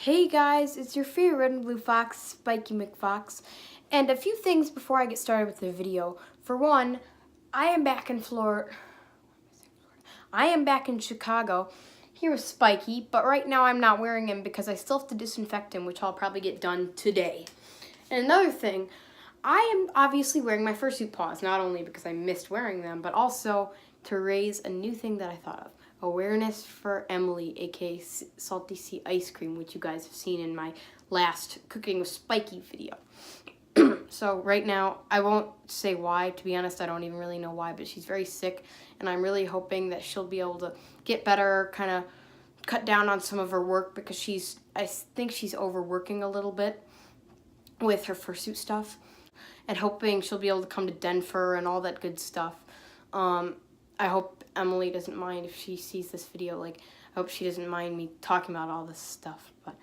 Hey guys, it's your favorite red and blue fox, Spiky McFox. And a few things before I get started with the video. For one, I am back in Florida. I am back in Chicago here with Spiky, but right now I'm not wearing him because I still have to disinfect him, which I'll probably get done today. And another thing, I am obviously wearing my fursuit paws, not only because I missed wearing them, but also to raise a new thing that I thought of. Awareness for Emily, aka Salty Sea Ice Cream, which you guys have seen in my last Cooking with Spiky video. So right now, I won't say why. To be honest, I don't even really know why, but she's very sick, and I'm really hoping that she'll be able to get better, kind of cut down on some of her work, because I think she's overworking a little bit with her fursuit stuff, and hoping she'll be able to come to Denver and all that good stuff. I hope Emily doesn't mind if she sees this video. I hope she doesn't mind me talking about all this stuff. But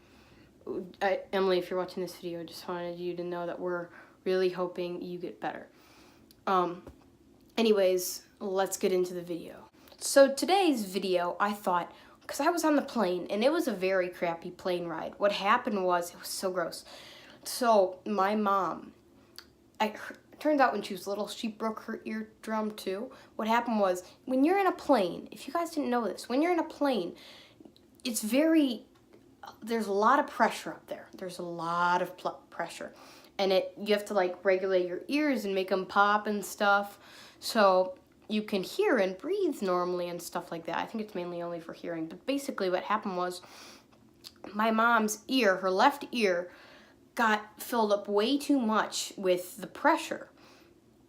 Emily, if you're watching this video, I just wanted you to know that we're really hoping you get better. Anyways, let's get into the video. So today's video, I thought, because I was on the plane, and it was a very crappy plane ride. What happened was, it was so gross. So my mom, turns out when she was little, she broke her eardrum too. What happened was, when you're in a plane, if you guys didn't know this, when you're in a plane, there's a lot of pressure up there. There's a lot of pressure. And you have to regulate your ears and make them pop and stuff. So you can hear and breathe normally and stuff like that. I think it's mainly only for hearing. But basically what happened was, my mom's ear, her left ear, got filled up way too much with the pressure,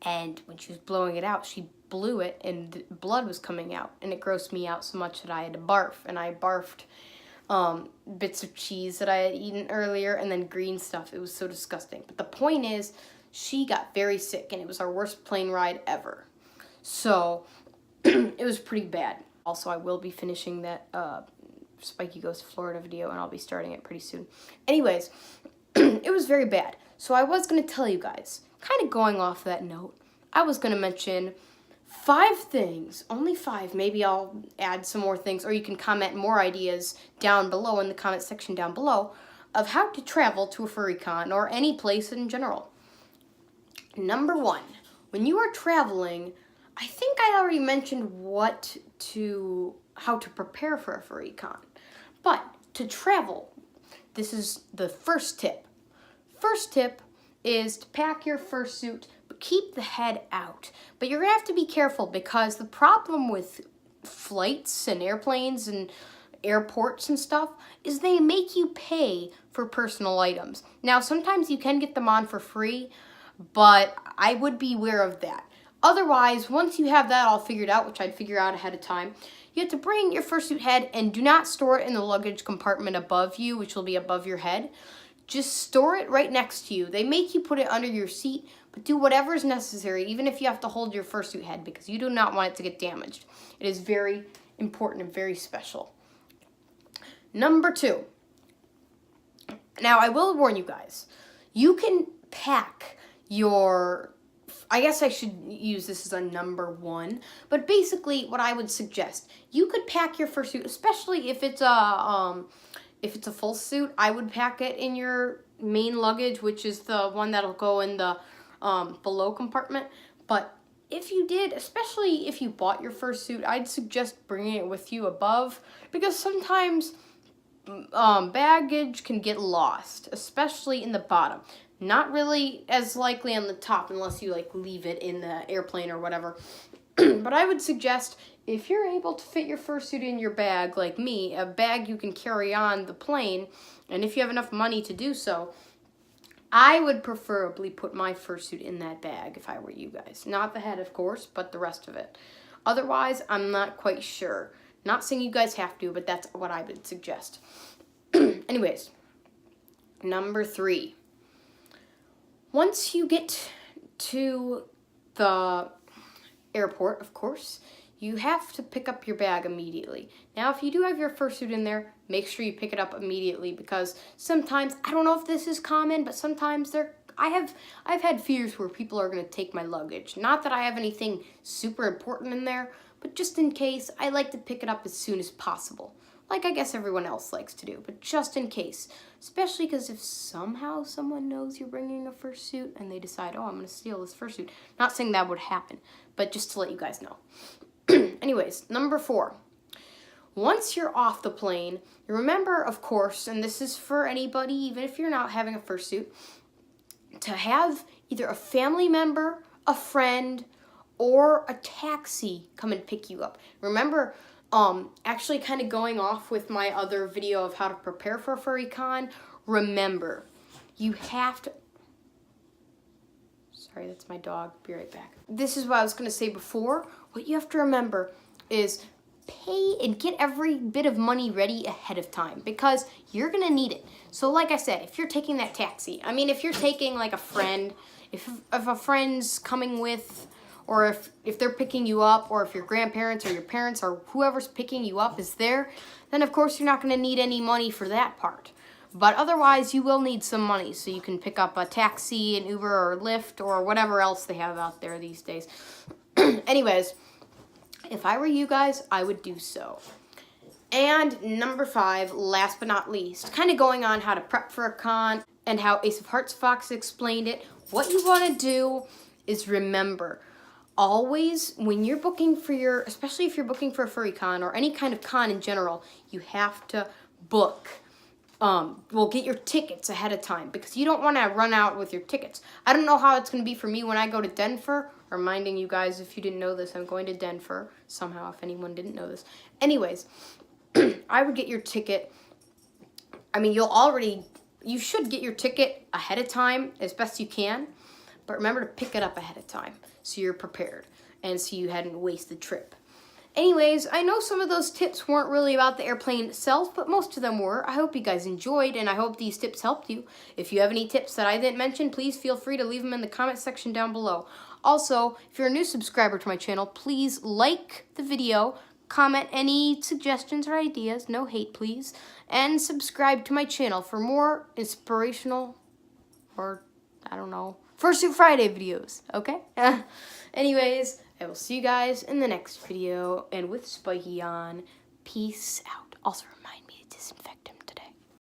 and when she was blowing it out, she blew it and the blood was coming out, and it grossed me out so much that I had to barf, and I barfed bits of cheese that I had eaten earlier and then green stuff. It was so disgusting. But the point is, she got very sick, and it was our worst plane ride ever. So it was pretty bad. Also, I will be finishing that Spiky Goes to Florida video, and I'll be starting it pretty soon. Anyways, it was very bad. So I was going to tell you guys, kind of going off that note, I was going to mention 5 things, only 5. Maybe I'll add some more things, or you can comment more ideas down below in the comment section down below of how to travel to a furry con or any place in general. Number 1, when you are traveling, I think I already mentioned how to prepare for a furry con. But to travel, this is the first tip. First tip is to pack your fursuit, but keep the head out. But you're going to have to be careful, because the problem with flights and airplanes and airports and stuff is they make you pay for personal items. Now, sometimes you can get them on for free, but I would be aware of that. Otherwise, once you have that all figured out, which I'd figure out ahead of time, you have to bring your fursuit head, and do not store it in the luggage compartment above you, which will be above your head. Just store it right next to you. They make you put it under your seat, but do whatever is necessary, even if you have to hold your fursuit head, because you do not want it to get damaged. It is very important and very special. Number 2. Now, I will warn you guys. You can pack your... I guess I should use this as a number 1, but basically what I would suggest, you could pack your fursuit, especially if it's a full suit. I would pack it in your main luggage, which is the one that'll go in the below compartment. But if you did, especially if you bought your fursuit, I'd suggest bringing it with you above, because sometimes baggage can get lost, especially in the bottom. Not really as likely on the top, unless you leave it in the airplane or whatever. But I would suggest, if you're able to fit your fursuit in your bag, like me, a bag you can carry on the plane, and if you have enough money to do so, I would preferably put my fursuit in that bag if I were you guys. Not the head, of course, but the rest of it. Otherwise, I'm not quite sure. Not saying you guys have to, but that's what I would suggest. Anyways, number 3. Once you get to the airport, of course, you have to pick up your bag immediately. Now, if you do have your fursuit in there, make sure you pick it up immediately, because sometimes, I don't know if this is common, but sometimes I've had fears where people are going to take my luggage. Not that I have anything super important in there, but just in case, I like to pick it up as soon as possible. like I guess everyone else likes to do, but just in case. Especially because if somehow someone knows you're bringing a fursuit and they decide, oh, I'm going to steal this fursuit. Not saying that would happen, but just to let you guys know. Anyways, number 4. Once you're off the plane, remember, of course, and this is for anybody, even if you're not having a fursuit, to have either a family member, a friend, or a taxi come and pick you up. Remember, actually kind of going off with my other video of how to prepare for a furry con, remember, you have to... Sorry, that's my dog. Be right back. This is what I was going to say before. What you have to remember is pay and get every bit of money ready ahead of time because you're going to need it. So like I said, if you're taking that taxi, I mean, if you're taking like a friend, if a friend's coming with, or if they're picking you up, or if your grandparents or your parents or whoever's picking you up is there, then of course you're not going to need any money for that part. But otherwise, you will need some money so you can pick up a taxi, an Uber, or Lyft, or whatever else they have out there these days. Anyways, if I were you guys, I would do so. And number 5, last but not least, kind of going on how to prep for a con and how Ace of Hearts Fox explained it, what you want to do is remember, always, when you're booking for your, especially if you're booking for a furry con or any kind of con in general, you have to book. Get your tickets ahead of time because you don't want to run out with your tickets. I don't know how it's going to be for me when I go to Denver. Reminding you guys, if you didn't know this, I'm going to Denver somehow, if anyone didn't know this. Anyways, I would get your ticket. I mean, you should get your ticket ahead of time as best you can, but remember to pick it up ahead of time so you're prepared and so you hadn't wasted the trip. Anyways, I know some of those tips weren't really about the airplane itself, but most of them were. I hope you guys enjoyed, and I hope these tips helped you. If you have any tips that I didn't mention, please feel free to leave them in the comment section down below. Also, if you're a new subscriber to my channel, please like the video, comment any suggestions or ideas, no hate please, and subscribe to my channel for more inspirational, or I don't know, Fursuit Friday videos, okay? Anyways, I will see you guys in the next video, and with Spiky on, peace out. Also remind me to disinfect.